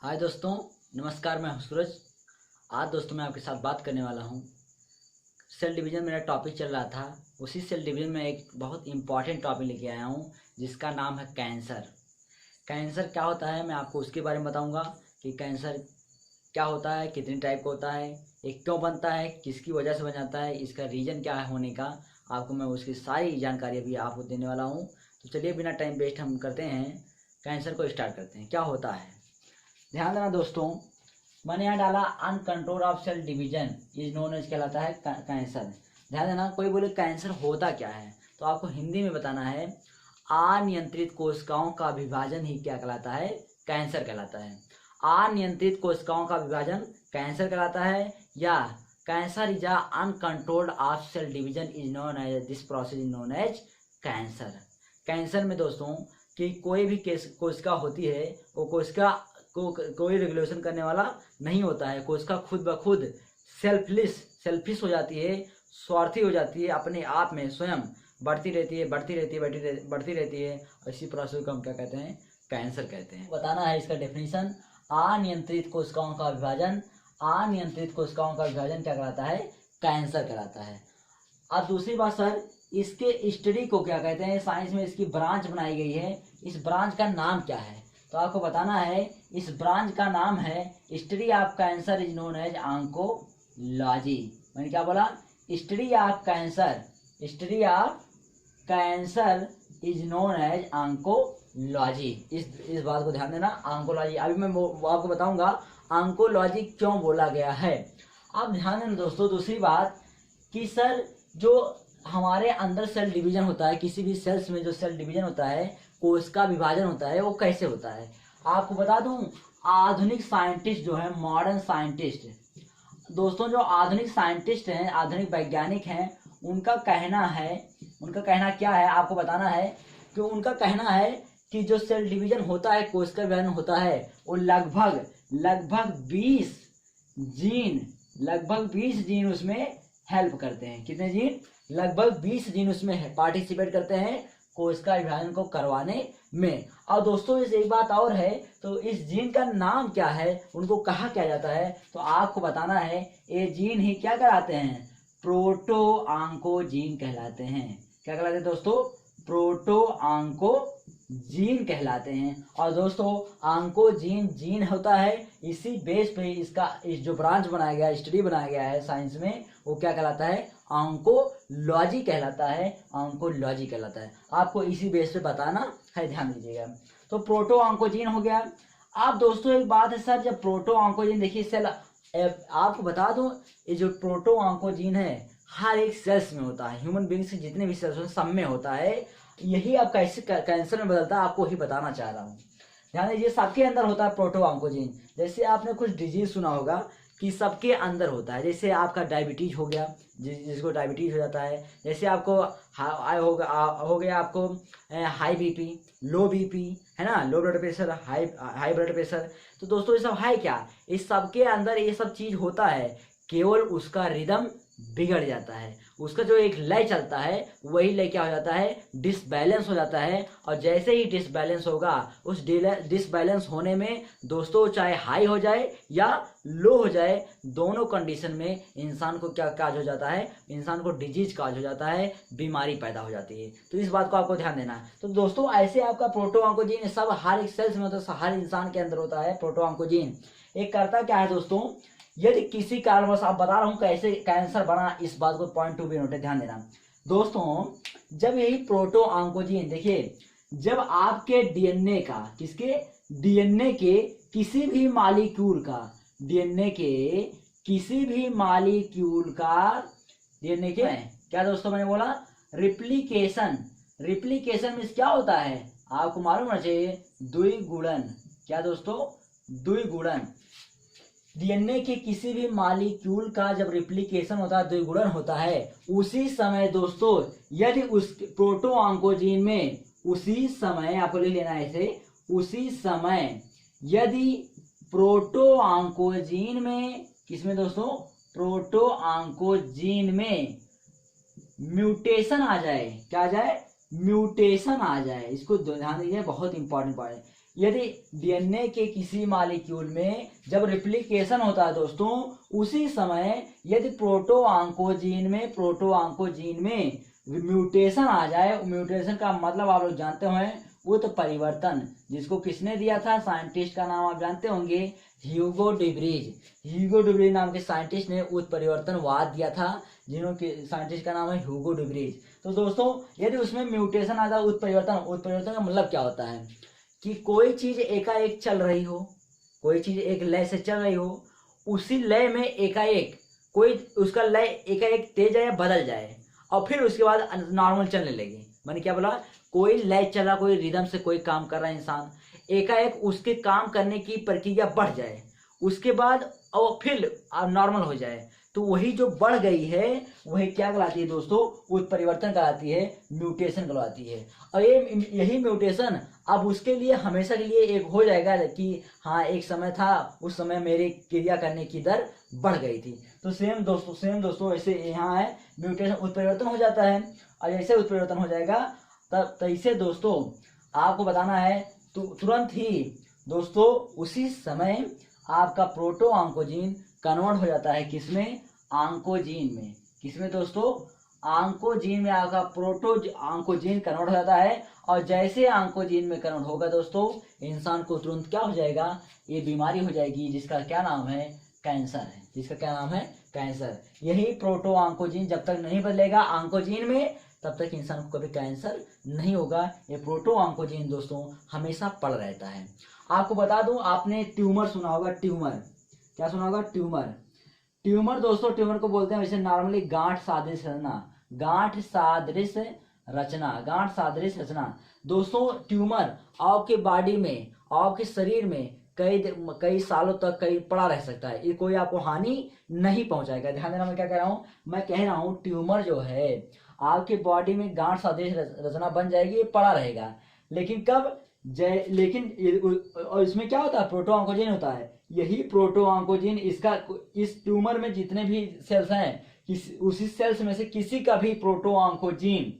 हाय दोस्तों, नमस्कार। मैं हूं सूरज। आज दोस्तों मैं आपके साथ बात करने वाला हूं। सेल डिवीज़न मेरा टॉपिक चल रहा था, उसी सेल डिवीज़न में एक बहुत इंपॉर्टेंट टॉपिक लेके आया हूं जिसका नाम है कैंसर। कैंसर क्या होता है मैं आपको उसके बारे में बताऊंगा कि कैंसर क्या होता है, कितने टाइप का होता है, ये क्यों बनता है, किसकी वजह से बन जाता है, इसका रीज़न क्या है होने का। आपको मैं उसकी सारी जानकारी अभी आपको देने वाला हूँ। तो चलिए बिना टाइम वेस्ट हम करते हैं, कैंसर को स्टार्ट करते हैं। क्या होता है ध्यान देना दोस्तों। मैंने यहाँ डाला uncontrol of cell division is known as कहलाता है कैंसर। ध्यान देना, कोई बोले कैंसर होता क्या है तो आपको हिंदी में बताना है अनियंत्रित कोशिकाओं का विभाजन ही क्या कहलाता है, कैंसर कहलाता है। अनियंत्रित कोशिकाओं का विभाजन कैंसर कहलाता है, या cancer is uncontrolled of cell division is known as this process is known as cancer. Cancer में दोस्तों कि कोई भी कोशिका होती है, वो कोशिका को कोई रेगुलेशन करने वाला नहीं होता है। कोशिका खुद ब खुद सेल्फिश हो जाती है, स्वार्थी हो जाती है, अपने आप में स्वयं बढ़ती रहती है। इसी प्रोसेस को हम क्या कहते हैं, कैंसर कहते हैं। बताना है इसका डेफिनेशन। अनियंत्रित कोशिकाओं का विभाजन, अनियंत्रित कोशिकाओं का विभाजन क्या कहलाता है, कैंसर कहलाता है। अब दूसरी बात सर, इसके स्टडी को क्या कहते हैं, साइंस में इसकी ब्रांच बनाई गई है, इस ब्रांच का नाम क्या है तो आपको बताना है। इस ब्रांच का नाम है study of cancer is known as oncology. मैंने क्या बोला, study of cancer, study of cancer is known as oncology. इस बात को ध्यान देना, ऑन्कोलॉजी। अभी मैं वो आपको बताऊंगा ऑन्कोलॉजी क्यों बोला गया है। अब ध्यान देना दोस्तों, दूसरी बात कि सर जो हमारे अंदर सेल डिवीजन होता है, किसी भी सेल्स में जो सेल डिवीजन होता है, कोशिका विभाजन होता है, वो कैसे होता है आपको बता दूं। आधुनिक साइंटिस्ट जो है, मॉडर्न साइंटिस्ट दोस्तों, जो आधुनिक साइंटिस्ट हैं, आधुनिक वैज्ञानिक हैं, उनका कहना क्या है आपको बताना है। कि उनका कहना है कि जो सेल डिवीजन होता है, कोशिका विभाजन होता है, वो लगभग 20 जीन उसमें हेल्प करते हैं। कितने जीन, लगभग 20 जीन उसमें पार्टिसिपेट करते हैं कोशिका विभाजन को करवाने में। और दोस्तों इस एक बात और है, तो इस जीन का नाम क्या है, उनको कहा क्या जाता है तो आपको बताना है। ये जीन ही क्या कहलाते हैं, प्रोटो ऑन्कोजीन कहलाते हैं। क्या कहलाते हैं दोस्तों, प्रोटो ऑन्कोजीन कहलाते हैं। और दोस्तों ऑन्कोजीन जीन होता है, इसी बेस पे इसका इस जो ब्रांच बनाया गया, स्टडी बनाया गया है साइंस में, वो क्या कहलाता है, ऑन्कोलॉजी कहलाता है। ऑन्कोलॉजी कहलाता है, आपको इसी बेस पे बताना है, ध्यान दीजिएगा। तो प्रोटो ऑन्कोजीन हो गया। अब दोस्तों एक बात है सर, जब प्रोटो ऑन्कोजीन देखिए सेल, आपको बता दूं ये जो प्रोटो ऑन्कोजीन है हर एक सेल्स में होता है, ह्यूमन बींग्स के जितने भी सेल्स हैं सब में होता है। यही अब कैसे कैंसर में बदलता है आपको ही बताना चाह रहा हूँ। ध्यान दीजिए, सबके अंदर होता है प्रोटो ऑन्कोजीन। जैसे आपने कुछ डिजीज सुना होगा कि सबके अंदर होता है, जैसे आपका डायबिटीज हो गया, जिसको डायबिटीज हो जाता है, जैसे आपको हो गया आपको हाई बीपी, लो बीपी, है ना, low blood pressure, high blood pressure. तो दोस्तों ये सब है क्या, इस सबके अंदर ये सब चीज होता है, केवल उसका रिदम बिगड़ जाता है, उसका जो एक लय चलता है वही लय क्या हो जाता है, डिसबैलेंस हो जाता है। और जैसे ही डिसबैलेंस होगा, उस डिसबैलेंस होने में दोस्तों चाहे हाई हो जाए या लो हो जाए, दोनों कंडीशन में इंसान को क्या काज हो जाता है, इंसान को डिजीज काज हो जाता है, बीमारी पैदा हो जाती है। तो इस बात को आपको ध्यान देना है। तो दोस्तों ऐसे आपका प्रोटो ऑन्कोजीन सब हर एक सेल्स में होता है, हर इंसान के अंदर होता है प्रोटो ऑन्कोजीन। एक करता क्या है दोस्तों, यदि किसी कारणवश, आप बता रहा हूं कैसे कैंसर बना, इस बात को पॉइंट टू बी नोटेड, ध्यान देना दोस्तों। जब यही प्रोटो ऑन्कोजीन देखिए, जब आपके डीएनए का, किसके, डीएनए के किसी भी मॉलिक्यूल का, डीएनए के किसी भी मॉलिक्यूल का, डीएनए के क्या दोस्तों मैंने बोला, रिप्लिकेशन में क्या होता है आपको मालूम होना चाहिए, द्विगुणन। क्या दोस्तों, द्विगुणन। डीएनए के किसी भी मॉलिक्यूल का जब रिप्लिकेशन होता है, द्विगुणन होता है, उसी समय दोस्तों यदि उस प्रोटो ऑन्कोजीन में, उसी समय आपको ले लेना है इसे, उसी समय यदि प्रोटो ऑन्कोजीन में, किसमें दोस्तों, प्रोटो ऑन्कोजीन में म्यूटेशन आ जाए, क्या आ जाए, म्यूटेशन आ जाए, इसको ध्यान दीजिए, बहुत इंपॉर्टेंट बात है। यदि डीएनए के किसी मॉलिक्यूल में जब रिप्लिकेशन होता है दोस्तों, उसी समय यदि प्रोटोऑन्कोजीन में म्यूटेशन आ जाए, म्यूटेशन का मतलब आप लोग जानते होंगे उत्परिवर्तन, जिसको किसने दिया था, साइंटिस्ट का नाम आप जानते होंगे, ह्यूगो डुब्रीज नाम के साइंटिस्ट ने उत्परिवर्तनवाद दिया था, जिन्होंने साइंटिस्ट का नाम है ह्यूगो डुब्रीज। तो दोस्तों यदि उसमें म्यूटेशन आ जाए, उत्परिवर्तन का मतलब क्या होता है कि कोई चीज एकाएक चल रही हो, कोई चीज एक लय से चल रही हो, उसी लय में एकाएक कोई उसका लय एकाएक तेज या बदल जाए और फिर उसके बाद नॉर्मल चलने लगे। मैंने क्या बोला, कोई लय चला, कोई रिदम से कोई काम कर रहा है इंसान, एकाएक उसके काम करने की प्रक्रिया बढ़ जाए, उसके बाद और फिर नॉर्मल हो जाए, तो वही जो बढ़ गई है वही क्या कहलाती है दोस्तों, उत्परिवर्तन कहलाती है, म्यूटेशन कहलाती है। और यही म्यूटेशन अब उसके लिए हमेशा के लिए एक हो जाएगा कि हाँ एक समय था, उस समय मेरी क्रिया करने की दर बढ़ गई थी। तो सेम दोस्तों ऐसे यहाँ है, म्यूटेशन उत्परिवर्तन हो जाता है, और जैसे उत्परिवर्तन हो जाएगा तब तैसे दोस्तों आपको बताना है तुरंत ही दोस्तों उसी समय आपका प्रोटोऑन्कोजीन कन्वर्ट हो जाता है किसमें, ऑन्कोजीन में। किसमें दोस्तों, ऑन्कोजीन में आपका प्रोटोऑन्कोजीन कन्वर्ट हो जाता है, और जैसे ऑन्कोजीन में कन्वर्ट होगा दोस्तों, इंसान को तुरंत क्या हो जाएगा, ये बीमारी हो जाएगी जिसका क्या नाम है, कैंसर है, जिसका क्या नाम है, कैंसर। यही प्रोटोऑन्कोजीन जब तक नहीं बदलेगा ऑन्कोजीन में, तब तक इंसान को कभी कैंसर नहीं होगा। ये प्रोटोऑन्कोजीन दोस्तों हमेशा पड़ रहता है। आपको बता दूं, आपने ट्यूमर सुना होगा, ट्यूमर क्या सुना होगा, ट्यूमर दोस्तों, ट्यूमर को बोलते हैं वैसे नॉर्मली गांठ सादृश रचना। दोस्तों ट्यूमर आपके बॉडी में, आपके शरीर में कई सालों तक कई पड़ा रह सकता है, ये कोई आपको हानि नहीं पहुंचाएगा। ध्यान देना, मैं क्या कह रहा हूँ, मैं कह रहा हूँ ट्यूमर जो है आपके बॉडी में गांठ सदृश रचना बन जाएगी, ये पड़ा रहेगा, लेकिन कब और इसमें क्या होता है, प्रोटोऑन्कोजीन होता है। यही प्रोटोऑन्कोजीन इस ट्यूमर में जितने भी सेल्स हैं, उसी सेल्स में से किसी का भी प्रोटोऑन्कोजीन,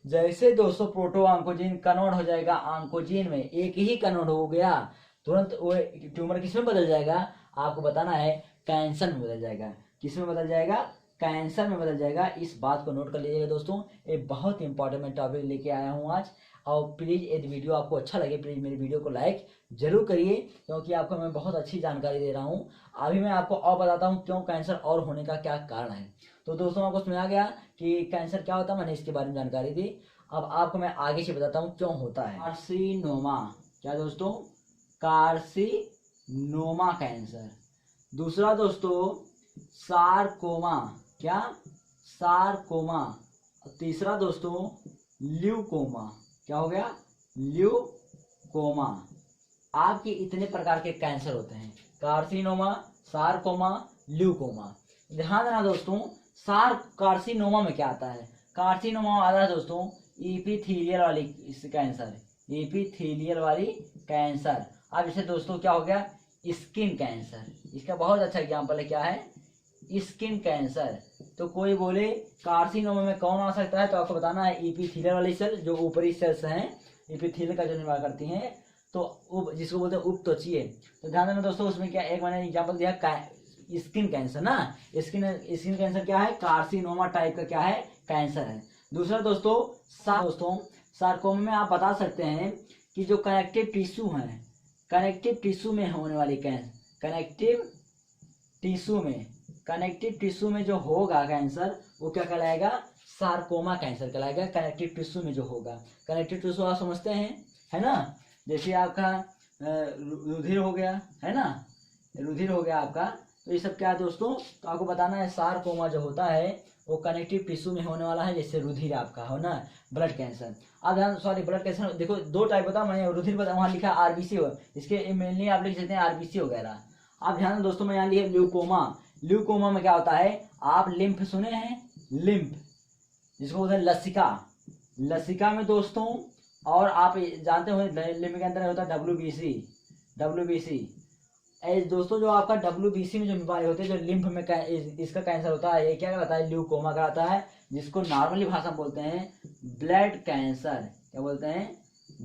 जैसे दोस्तों प्रोटोऑन्कोजीन कन्वर्ट हो जाएगा ऑन्कोजीन में, एक ही कन्वर्ट हो गया, तुरंत वो ट्यूमर किसमें बदल जाएगा, आपको बताना है, कैंसर में बदल जाएगा। किसमें बदल जाएगा, कैंसर में बदल जाएगा। इस बात को नोट कर लीजिएगा दोस्तों, एक बहुत इंपॉर्टेंट टॉपिक लेके आया हूँ आज। और प्लीज़ यदि वीडियो आपको अच्छा लगे, प्लीज़ मेरी वीडियो को लाइक जरूर करिए, क्योंकि आपको मैं बहुत अच्छी जानकारी दे रहा हूँ। अभी मैं आपको और बताता हूँ क्यों कैंसर और होने का क्या कारण है। तो दोस्तों आपको समझ आ गया कि कैंसर क्या होता है, मैंने इसके बारे में जानकारी दी। अब आपको मैं आगे से बताता हूँ क्यों होता है। कार्सिनोमा, क्या दोस्तों, कार्सिनोमा कैंसर। दूसरा दोस्तों सारकोमा, क्या, सारकोमा। तीसरा दोस्तों ल्यूकोमा, क्या हो गया, ल्यूकोमा। आपके इतने प्रकार के कैंसर होते हैं, कार्सिनोमा, सारकोमा, ल्यूकोमा। ध्यान देना दोस्तों, कार्सिनोमा में क्या आता है, कार्सिनोमा आता है दोस्तों एपिथेलियल वाली कैंसर, एपिथेलियल वाली कैंसर। अब जैसे दोस्तों क्या हो गया, स्किन कैंसर, इसका बहुत अच्छा एग्जाम्पल है, क्या है, स्किन कैंसर। तो कोई बोले कार्सिनोमा में कौन आ सकता है, तो आपको बताना है एपिथेलियल वाली सेल, जो ऊपरी सेल्स हैं एपिथेलियल का जो निर्माण करती हैं, तो जिसको बोलते हैं उपत्वचीय। तो ध्यान देना दोस्तों, उसमें क्या, एक मैंने एग्जाम्पल दिया स्किन कैंसर ना, स्किन कैंसर क्या है, कार्सिनोमा टाइप का क्या है, कैंसर है। दूसरा दोस्तों सारकोमा में आप बता सकते हैं कि जो कनेक्टिव टिश्यू हैं, कनेक्टिव टिश्यू में होने वाली कैंसर, कनेक्टिव टिश्यू में जो होगा कैंसर, वो क्या कहलाएगा, सारकोमा कैंसर कहलाएगा। कनेक्टिव टिश्यू में जो होगा, कनेक्टिव टिश्यू आप समझते हैं, है ना, जैसे आपका रुधिर हो गया, है ना, रुधिर हो गया आपका, तो ये सब क्या है दोस्तों, तो आपको बताना है सारकोमा जो होता है वो कनेक्टिव टिश्यू में होने वाला है, जैसे रुधिर आपका हो ना, ब्लड कैंसर। अब ब्लड कैंसर देखो दो टाइप होता है, मैंने रुधिर बता, वहाँ लिखा आरबीसी हो, इसके मेनली आप लिख सकते हैं आरबीसी वगैरह। आप ध्यान दोस्तों, मैं यहाँ लिखा ल्यूकोमा। ल्यूकोमा में क्या होता है, आप लिम्फ सुने हैं, लिम्फ जिसको बोलते हैं लसिका में दोस्तों, और आप जानते हो लिम्फ के अंदर होता है डब्ल्यूबीसी। दोस्तों जो आपका डब्ल्यूबीसी में जो बीमारी होती है, जो लिम्फ में इसका कैंसर होता है, ये क्या कहलाता है, ल्यूकोमा कहलाता है, जिसको नॉर्मली भाषा में बोलते हैं ब्लड कैंसर। क्या बोलते हैं,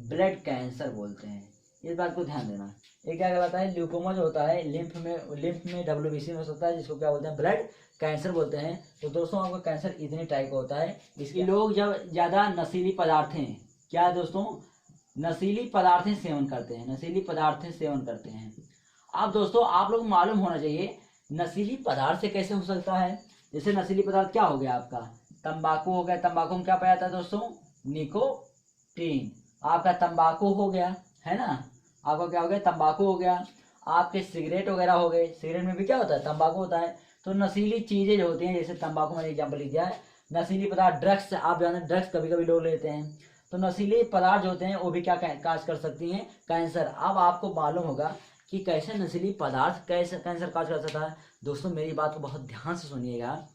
ब्लड कैंसर बोलते हैं। इस बात को ध्यान देना। ये क्या कहलाता है, ल्यूकोमा जो होता है लिम्फ में WBC में हो सकता है, जिसको क्या बोलते हैं ब्लड कैंसर बोलते हैं। तो दोस्तों आपका कैंसर इतनी टाइप का होता है। इसके लोग जब ज्यादा नशीली पदार्थें, क्या दोस्तों, नशीली पदार्थें सेवन करते हैं, नशीली पदार्थें सेवन करते हैं। अब दोस्तों आप लोग मालूम होना चाहिए नशीली पदार्थ से कैसे हो सकता है। जैसे नशीली पदार्थ क्या हो गया आपका, तंबाकू हो गया, तंबाकू में क्या पाया जाता है दोस्तों, निकोटीन। आपका तंबाकू हो गया है ना, आपका क्या हो गया, तंबाकू हो गया। आपके सिगरेट वगैरह हो गए, सिगरेट में भी क्या होता है, तंबाकू होता है। तो नशीली चीजें जो होती हैं, जैसे तंबाकू मैंने एग्जाम्पल लिख दिया है, नशीली पदार्थ, ड्रग्स, आप जानते हैं ड्रग्स कभी कभी लोग लेते हैं। तो नशीले पदार्थ जो होते हैं वो भी क्या काज कर सकती हैं, कैंसर। अब आपको मालूम होगा कि कैसे नशीली पदार्थ कैसे कैंसर काज कर सकता है। दोस्तों मेरी बात को बहुत ध्यान से सुनिएगा।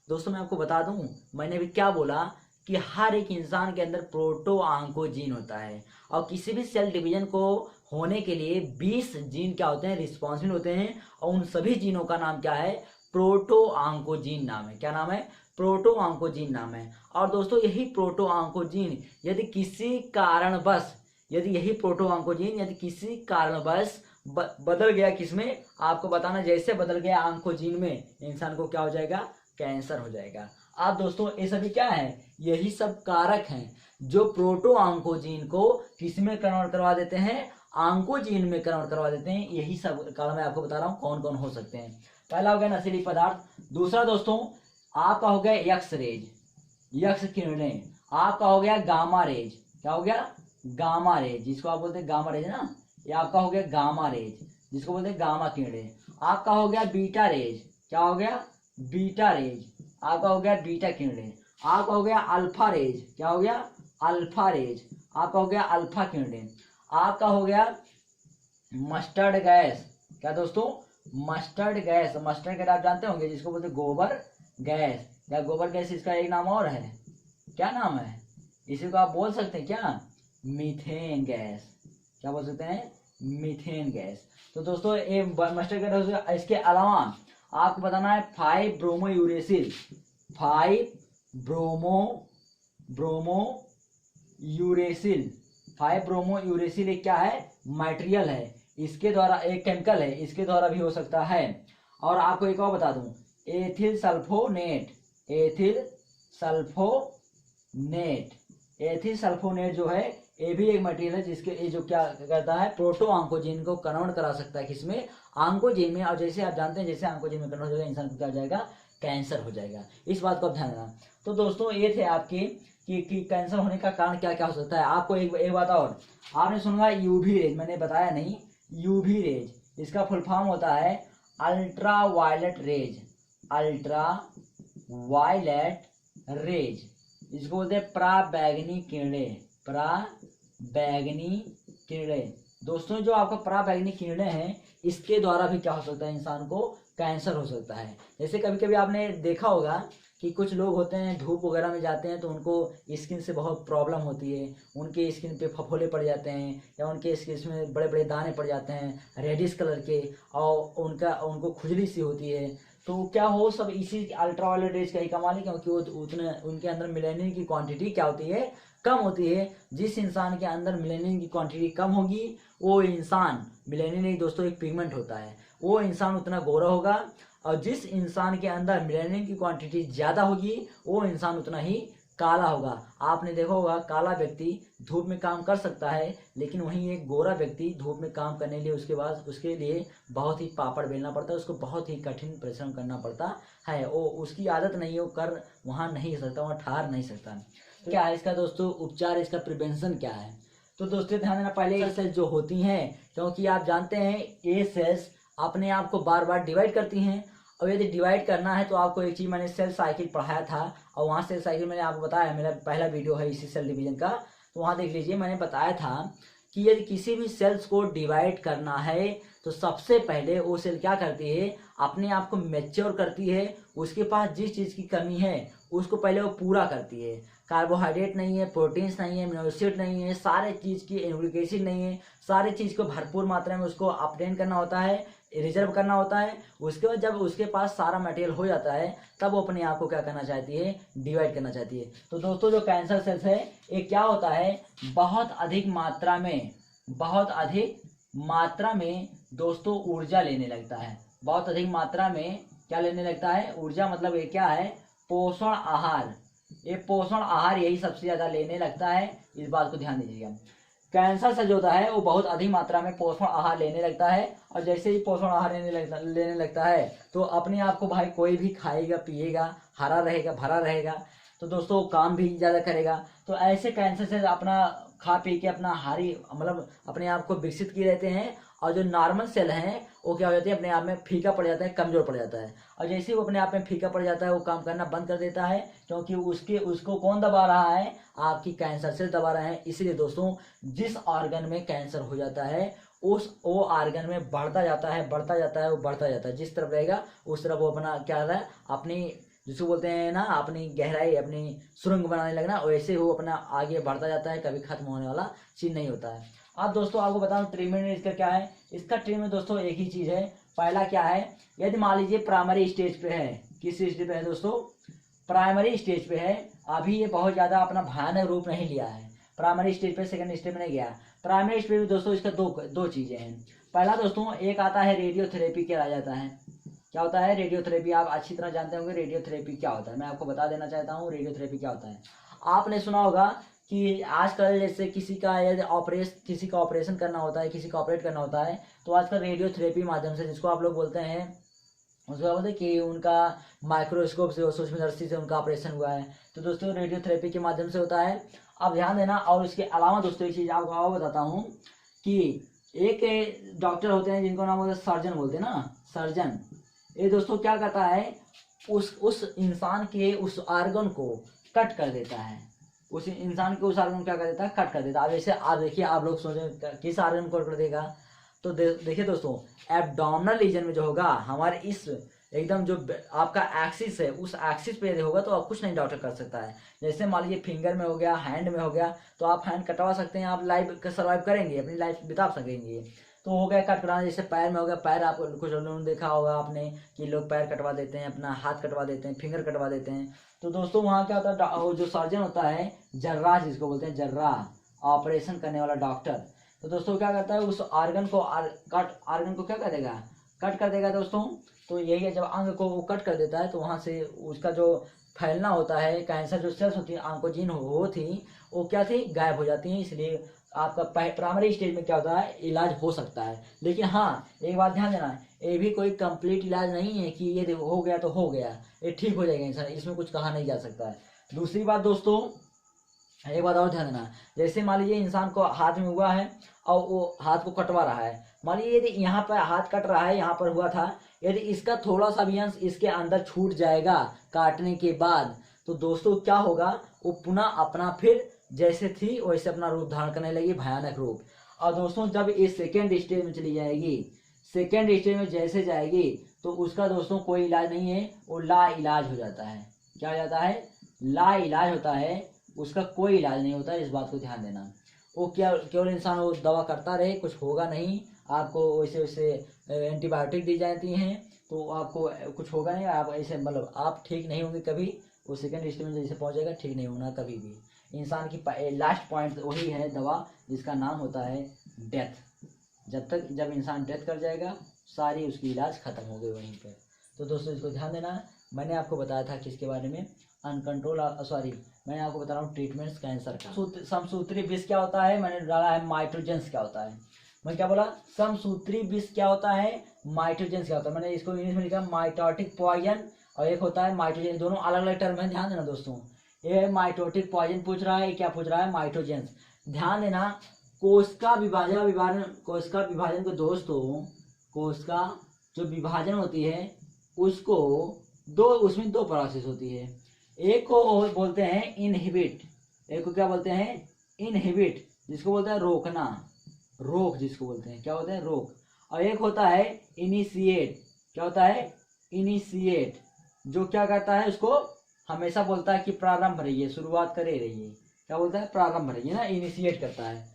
दोस्तों मैं आपको बता दूं, मैंने भी क्या बोला कि हर एक इंसान के अंदर प्रोटो ऑन्कोजीन होता है, और किसी भी सेल डिवीजन को होने के लिए 20 जीन क्या होते हैं, रिस्पॉन्सिबल होते हैं। और उन सभी जीनों का नाम क्या है, प्रोटो ऑन्कोजीन नाम है। क्या नाम है, प्रोटो ऑन्कोजीन नाम है। और दोस्तों यही प्रोटो ऑन्कोजीन यदि किसी कारणवश, यदि किसी कारणवश बदल गया, किसमें, आपको बताना, जैसे बदल गया ऑन्कोजीन में, इंसान को क्या हो जाएगा, कैंसर हो जाएगा। अब दोस्तों ये सभी क्या है, यही सब कारक हैं जो प्रोटो ऑन्कोजीन को किस में कन्वर्ट करवा देते हैं, ऑन्कोजीन में कन्वर्ट करवा देते हैं। यही सब कारण मैं आपको बता रहा हूँ कौन कौन हो सकते हैं। पहला हो गया नशीली पदार्थ। दूसरा दोस्तों आपका हो गया एक्स रेज, यक्ष किरणें। आपका हो गया गामा रेज, क्या हो गया, गामा रेज, जिसको आप बोलते हैं गामा रेज ना, ये आपका हो गया गामा रेज, जिसको बोलते हैं गामा किरणें। आपका हो गया बीटा रेज, क्या हो गया, बीटा रेज। आपका हो गया बीटा किरणें। आपका हो गया अल्फा रेज, क्या हो गया, अल्फा रेज। आपका हो गया अल्फा किरणें। आपका हो गया मस्टर्ड गैस, क्या दोस्तों, मस्टर्ड गैस। मस्टर्ड गैस आप जानते होंगे, जिसको बोलते हैं गोबर गैस, या गोबर गैस इसका एक नाम और है, क्या नाम है, इसी को आप बोल सकते हैं क्या, मीथेन गैस। क्या बोल सकते हैं, मीथेन गैस। तो दोस्तों ये मस्टर्ड गैस। इसके अलावा आपको बताना है 5 bromo uracil, 5 bromo uracil. 5 bromo uracil एक क्या है, मटेरियल है, इसके द्वारा एक केमिकल है, इसके द्वारा भी हो सकता है। और आपको एक और बता दूं, एथिल सल्फोनेट, एथिल सल्फोनेट जो है ये भी एक मटेरियल है, जिसके ये जो क्या करता है, प्रोटो ऑन्कोजीन को कन्वर्ट करा सकता है, किसमें, ऑन्कोजीन में। और जैसे आप जानते हैं जैसे ऑन्कोजीन में कन्वर्ट हो जाएगा, इंसान को क्या हो जाएगा, कैंसर हो जाएगा। इस बात को ध्यान रखना। तो दोस्तों ये थे आपके कि कैंसर होने का कारण क्या क्या हो सकता है। आपको एक बात और, आपने सुना यूवी रेज, मैंने बताया नहीं, यूवी रेज, इसका फुल फॉर्म होता है ultra violet rays, ultra violet rays, इसको बोलते हैं पराबैंगनी किरणें, पराबैंगनी किरणें। दोस्तों जो आपका पराबैंगनी किरणें हैं, इसके द्वारा भी क्या हो सकता है, इंसान को कैंसर हो सकता है। जैसे कभी कभी आपने देखा होगा कि कुछ लोग होते हैं धूप वगैरह में जाते हैं तो उनको स्किन से बहुत प्रॉब्लम होती है, उनके स्किन पे फफोले पड़ जाते हैं, या उनके स्किन में बड़े बड़े दाने पड़ जाते हैं रेडिश कलर के, और उनको खुजली सी होती है। तो क्या हो, सब इसी अल्ट्रावायलेट रेज का ही कमाल है, क्योंकि वो उतने उनके अंदर मेलानिन की क्वांटिटी क्या होती है, कम होती है। जिस इंसान के अंदर मेलानिन की क्वांटिटी कम होगी, वो इंसान, मेलानिन एक दोस्तों एक पिगमेंट होता है, वो इंसान उतना गोरा होगा। और जिस इंसान के अंदर मेलानिन की क्वांटिटी ज्यादा होगी, वो इंसान उतना ही काला होगा। आपने देखा होगा काला व्यक्ति धूप में काम कर सकता है, लेकिन वहीं एक गोरा व्यक्ति धूप में काम करने के लिए उसके लिए बहुत ही पापड़ बेलना पड़ता है, उसको बहुत ही कठिन परिश्रम करना पड़ता है। वो उसकी आदत नहीं है, वो कर वहाँ नहीं सकता, वहाँ ठहर नहीं सकता। तो क्या है इसका दोस्तों उपचार, इसका प्रिवेंशन क्या है। तो दोस्तों ध्यान देना, पहले ये सेल्स जो होती हैं, क्योंकि आप जानते हैं ये सेल्स अपने आप को बार बार डिवाइड करती हैं। और यदि डिवाइड करना है तो आपको एक चीज मैंने सेल साइकिल पढ़ाया था, और वहाँ सेल साइकिल मैंने आपको बताया, मेरा पहला वीडियो है इसी सेल डिवीजन का, तो वहाँ देख लीजिए। मैंने बताया था कि यदि किसी भी सेल्स को डिवाइड करना है तो सबसे पहले वो सेल क्या करती है, अपने आप को मैच्योर करती है। उसके पास जिस चीज़ की कमी है उसको पहले वो पूरा करती है। कार्बोहाइड्रेट नहीं है, प्रोटीन्स नहीं है, अमीनो एसिड नहीं है, सारे चीज़ की न्यूक्लिक एसिड नहीं है, सारे चीज़ को भरपूर मात्रा में उसको अपटेन करना होता है, रिजर्व करना होता है। उसके बाद जब उसके पास सारा मटेरियल हो जाता है, तब वो अपने आप को क्या करना चाहती है, डिवाइड करना चाहती है। तो दोस्तों जो कैंसर सेल्स है ये क्या होता है, बहुत अधिक मात्रा में बहुत अधिक मात्रा में दोस्तों ऊर्जा लेने लगता है। बहुत अधिक मात्रा में क्या लेने लगता है? ऊर्जा। मतलब ये क्या है? पोषण आहार। ये पोषण आहार यही सबसे ज्यादा लेने लगता है, इस बात को ध्यान दीजिएगा। कैंसर से जो होता है वो बहुत अधिक मात्रा में पोषण आहार लेने लगता है, और जैसे ही पोषण आहार लेने लगता है तो अपने आप को भाई कोई भी खाएगा पिएगा, हरा रहेगा भरा रहेगा, तो दोस्तों काम भी ज़्यादा करेगा। तो ऐसे कैंसर से अपना खा पी के अपना हारी मतलब अपने आप को विकसित किए रहते हैं, और जो नॉर्मल सेल हैं वो क्या हो जाते हैं? अपने आप में फीका पड़ जाता है, कमजोर पड़ जाता है। और जैसे ही वो अपने आप में फीका पड़ जाता है वो काम करना बंद कर देता है, क्योंकि उसको कौन दबा रहा है? आपकी कैंसर सेल दबा रहे हैं। इसलिए दोस्तों जिस ऑर्गन में कैंसर हो जाता है वो ऑर्गन में बढ़ता जाता है, बढ़ता जाता है, वो बढ़ता जाता है। जिस तरफ रहेगा उस तरफ वो अपना क्या रहा है? अपनी जिसको बोलते हैं ना अपनी गहराई, अपनी सुरंग बनाने लगना, वैसे वो अपना आगे बढ़ता जाता है, कभी खत्म होने वाला चीज नहीं होता है। अब दोस्तों आपको बताऊं ट्रीटमेंट इसका क्या है। इसका ट्रीटमेंट दोस्तों एक ही चीज है। पहला क्या है? यदि मान लीजिए प्राइमरी स्टेज पे है, किस स्टेज पे है दोस्तों? प्राइमरी स्टेज पे है। अभी ये बहुत ज्यादा अपना भयानक रूप नहीं लिया है, प्राइमरी स्टेज पे, सेकंड स्टेज में नहीं गया। प्राइमरी स्टेज में दोस्तों इसका दो चीजें हैं। पहला दोस्तों एक आता है रेडियोथेरेपी किया जाता है। क्या होता है? रेडियोथेरेपी। आप अच्छी तरह जानते होंगे रेडियोथेरेपी क्या होता है। मैं आपको बता देना चाहता हूँ रेडियोथेरेपी क्या होता है। आपने सुना होगा कि आजकल जैसे किसी का ऑपरेशन करना होता है, किसी का ऑपरेट करना होता है, तो आजकल रेडियोथेरेपी माध्यम से, जिसको आप लोग बोलते हैं, उसको बोलते हैं कि उनका माइक्रोस्कोप से, सूक्ष्मदर्शी से उनका ऑपरेशन हुआ है, तो दोस्तों रेडियोथेरेपी के माध्यम से होता है। अब ध्यान देना। और इसके अलावा दोस्तों एक चीज़ आपको और बताता हूँ कि एक डॉक्टर होते हैं जिनको नाम होता है सर्जन, बोलते हैं ना सर्जन। ये दोस्तों क्या करता है? उस इंसान के उस ऑर्गन को कट कर देता है। उस इंसान के उस ऑर्गन को क्या कर देता है? कट कर देता है। अब जैसे आप देखिए, आप लोग सोचें किस ऑर्गन को कट कर देगा, तो देखिए दोस्तों एब्डोमिनल रीजन में जो होगा हमारे इस एकदम जो आपका एक्सिस है, उस एक्सिस पे यदि होगा तो आप कुछ नहीं डॉक्टर कर सकता है। जैसे मान लीजिए फिंगर में हो गया, हैंड में हो गया, तो आप हैंड कटवा सकते हैं, आप लाइफ सर्वाइव करेंगे, अपनी लाइफ बिता सकेंगे। तो हो गया कट कराना। जैसे पैर में हो गया, पैर आप कुछ लोगों ने देखा होगा आपने कि लोग पैर कटवा देते हैं, अपना हाथ कटवा देते हैं, फिंगर कटवा देते हैं। तो दोस्तों वहाँ क्या होता है? वो जो सर्जन होता है, जर्राह जिसको बोलते हैं, जर्राह, ऑपरेशन करने वाला डॉक्टर, तो दोस्तों क्या करता है? उस ऑर्गन को क्या कर देगा? कट कर देगा दोस्तों। तो यही है, जब अंग को वो कट कर देता है तो वहाँ से उसका जो फैलना होता है, कैंसर जो सेल्स होती है आंकोजीन वो थी, वो क्या थी? गायब हो जाती हैं। इसलिए आपका प्राइमरी स्टेज में क्या होता है? इलाज हो सकता है। लेकिन हाँ एक बात ध्यान देना, ये भी कोई कंप्लीट इलाज नहीं है कि ये हो गया तो हो गया, ये ठीक हो जाएगा इंसान, इसमें कुछ कहा नहीं जा सकता है। दूसरी बात दोस्तों, एक बात और ध्यान देना। जैसे मान लीजिए इंसान को हाथ में हुआ है और वो हाथ को कटवा रहा है, मान लीजिए यदि यहाँ पर हाथ कट रहा है, यहाँ पर हुआ था, यदि इसका थोड़ा सा भी अंश इसके अंदर छूट जाएगा काटने के बाद, तो दोस्तों क्या होगा? वो पुनः अपना फिर जैसे थी वैसे अपना रूप धारण करने लगी, भयानक रूप। और दोस्तों जब इस सेकेंड स्टेज में चली जाएगी, सेकेंड स्टेज में जैसे जाएगी तो उसका दोस्तों कोई इलाज नहीं है, वो ला इलाज हो जाता है। क्या हो जाता है? ला इलाज होता है, उसका कोई इलाज नहीं होता है। इस बात को ध्यान देना। वो क्या केवल इंसान वो दवा करता रहे, कुछ होगा नहीं, आपको वैसे वैसे एंटीबायोटिक दी जाती हैं तो आपको कुछ होगा नहीं, आप ऐसे मतलब आप ठीक नहीं होंगे कभी। वो सेकेंड स्टेज में जैसे पहुंचेगा, ठीक नहीं होना कभी भी। इंसान की लास्ट पॉइंट वही है दवा, जिसका नाम होता है डेथ। जब इंसान डेथ कर जाएगा, सारी उसकी इलाज खत्म हो गई वहीं पर। तो दोस्तों इसको ध्यान देना। मैंने आपको बताया था किसके बारे में? मैंने आपको बता रहा हूँ ट्रीटमेंट्स कैंसर का। समसूत्री विष क्या होता है? मैंने डाला है माइट्रोजेंस क्या होता है। मैं क्या बोला? समसूत्री विष क्या होता है, माइट्रोजेंस क्या होता है। मैंने इसको इंग्लिश में लिखा माइटोटिक पॉइजन, और एक होता है माइट्रोजेंस। दोनों अलग अलग टर्म है, ध्यान देना दोस्तों। ये माइटोटिक पॉइजन पूछ रहा है, क्या पूछ रहा है? माइट्रोजेंस। ध्यान देना। कोशिका विभाजन को दोस्तों, कोशिका जो विभाजन होती है उसको उसमें दो प्रोसेस होती है। एक को बोलते हैं इनहिबिट, एक को क्या बोलते हैं? इनहिबिट, जिसको बोलते हैं रोकना, रोक जिसको बोलते हैं, क्या बोलते हैं? रोक। और एक होता है इनिशिएट। क्या होता है? इनिशिएट, जो क्या करता है? उसको हमेशा बोलता है कि प्रारंभ रहिए, शुरुआत करे रहिए। क्या बोलता है? प्रारंभ रहिए ना, इनिशिएट करता है।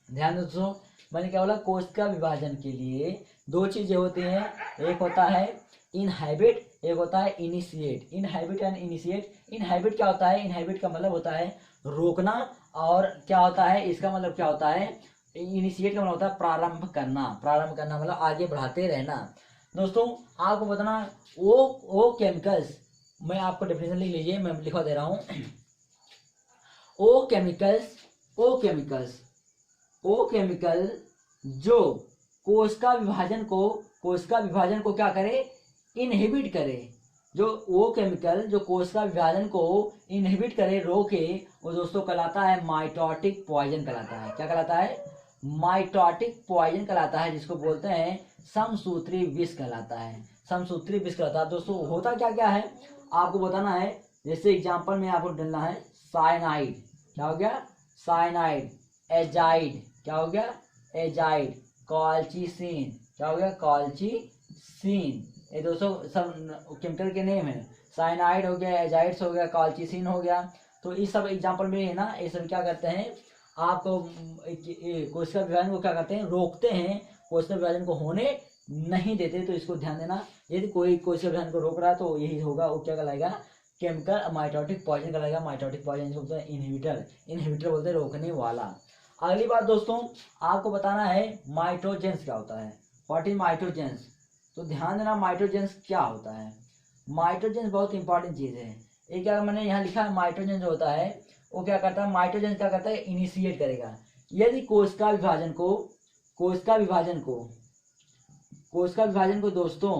ध्यान दोस्तों, मैंने क्या बोला? कोशिका विभाजन के लिए दो चीजें होती हैं, एक होता है इनहाइबिट, एक होता है initiate. Inhibit and initiate. Inhibit क्या होता है? इनहाइबिट का मतलब होता है रोकना, और क्या होता है, इसका मतलब क्या होता है, इनिशिएट का मतलब होता है प्रारंभ करना, प्रारंभ करना मतलब आगे बढ़ाते रहना। दोस्तों आपको बताना ओ केमिकल्स, मैं आपको डेफिनेशन लिख लीजिए, मैं लिखवा दे रहा हूँ। ओ केमिकल्स, ओ केमिकल्स, ओ केमिकल जो कोशिका विभाजन को क्या करे, इनहिबिट करे, जो वो केमिकल जो कोशिका विभाजन को इनहिबिट करे, रोके, वो दोस्तों कहलाता है माइटोटिक पॉइजन कहलाता है। क्या कहलाता है, माइटोटिक पॉइजन कहलाता है, जिसको बोलते हैं समसूत्री विष कहलाता है, समसूत्री विष कहलाता है। दोस्तों होता क्या क्या है आपको बताना है, जैसे एग्जांपल में आपको डालना है साइनाइड, क्या हो गया साइनाइड, एजाइड, क्या हो गया एजाइड, कॉल्चिसिन, क्या हो गया कॉल्चिसिन, ये दोस्तों सब केमिकल के नेम है। साइनाइड हो गया, एजाइड्स हो गया, कॉल्चिसिन हो गया। तो इस सब एग्जांपल में है ना, ये सब क्या करते हैं आपको कोशिका विभाजन को क्या करते हैं, रोकते हैं, कोशिका विभाजन को होने नहीं देते। तो इसको ध्यान देना, यदि कोई कोशिका विभाजन को रोक रहा है तो यही होगा, वो क्या कहलाएगा, केमिकल माइटोटिक पॉइजन कहलाएगा। माइटोटिक पॉइजन बोलते हैं इनहिबिटर, इनहिबिटर बोलते हैं रोकने वाला। अगली बात दोस्तों आपको बताना है माइटोजेंस क्या होता है, व्हाट इज माइटोजेंस। तो ध्यान देना माइटोजेंस क्या होता है, माइटोजेंस बहुत इंपॉर्टेंट चीज है। ये क्या मैंने यहाँ लिखा है, माइटोजेंस जो होता है वो क्या करता है, माइटोजेंस क्या करता है, इनिशिएट करेगा। यदि कोशिका विभाजन को दोस्तों,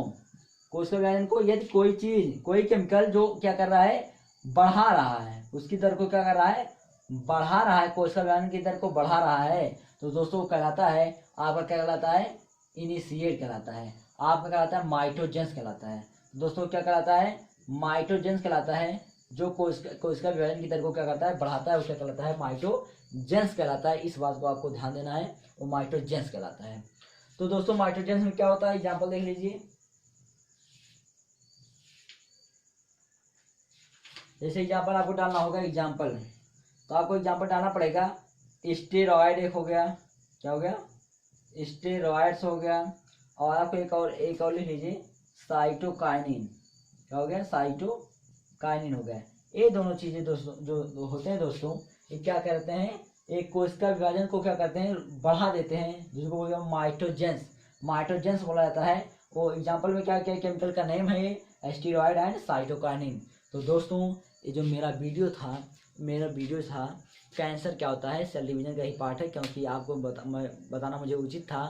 कोशिका विभाजन को यदि कोई चीज, कोई केमिकल जो क्या कर रहा है, बढ़ा रहा है, उसकी दर को क्या कर रहा है, बढ़ा रहा है, कोशिका विभाजन की दर को बढ़ा रहा है, तो दोस्तों कहलाता है आपका, क्या कहलाता है, इनिशिएट कहलाता है, आपका कहलाता है माइटोजेंस कहलाता है। दोस्तों क्या कहलाता है, माइटोजेंस कहलाता है, जो कोशिका विभाजन की दर को क्या करता है, बढ़ाता है, वो क्या कहलाता है, माइटोजेंस कहलाता है। इस बात को आपको ध्यान देना है, वो माइटोजेंस कहलाता है। तो दोस्तों माइटोजेंस में क्या होता है, एग्जाम्पल देख लीजिए, जैसे एग्जाम्पल आपको डालना होगा एग्जाम्पल, तो आपको एग्जाम्पल डालना पड़ेगा, स्टेरॉयड एक हो गया, क्या हो गया स्टेरॉयड्स हो गया, और आपको एक और लिख लीजिए साइटोकाइनिन, क्या हो गया साइटोकाइनिन हो गया। ये दोनों चीजें दोस्तों जो होते हैं दोस्तों, ये क्या करते हैं, एक कोशिका विभाजन को क्या करते हैं, बढ़ा देते हैं, जिसको बोलते हैं माइटोजेंस, माइटोजेंस बोला जाता है। वो एग्जाम्पल में क्या क्या केमिकल का नेम है, स्टेरॉयड एंड साइटोकाइनिन। तो दोस्तों ये जो मेरा वीडियो था कैंसर क्या होता है, सेल डिवीजन का ही पार्ट है, क्योंकि आपको बताना मुझे उचित था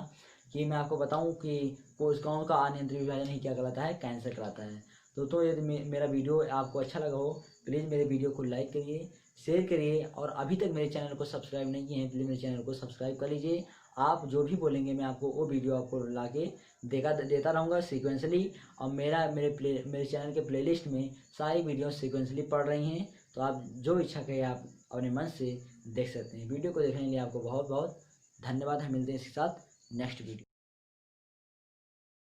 कि मैं आपको बताऊं कि कोशिकाओं का अनियंत्रित विभाजन ही क्या कहलाता है, कैंसर कहलाता है। तो यदि मेरा वीडियो आपको अच्छा लगा हो, प्लीज़ मेरे वीडियो को लाइक करिए, शेयर करिए, और अभी तक मेरे चैनल को सब्सक्राइब नहीं किए हैं प्लीज़ मेरे चैनल को सब्सक्राइब कर लीजिए। आप जो भी बोलेंगे मैं आपको वो वीडियो आपको ला के देता रहूँगा सिक्वेंसली, और मेरे चैनल के प्लेलिस्ट में सारी वीडियो सिक्वेंसली पढ़ रही हैं, तो आप जो इच्छा करें आप अपने मन से देख सकते हैं। वीडियो को देखने के लिए आपको बहुत बहुत धन्यवाद। हम मिलते हैं इसके साथ नेक्स्ट वीडियो।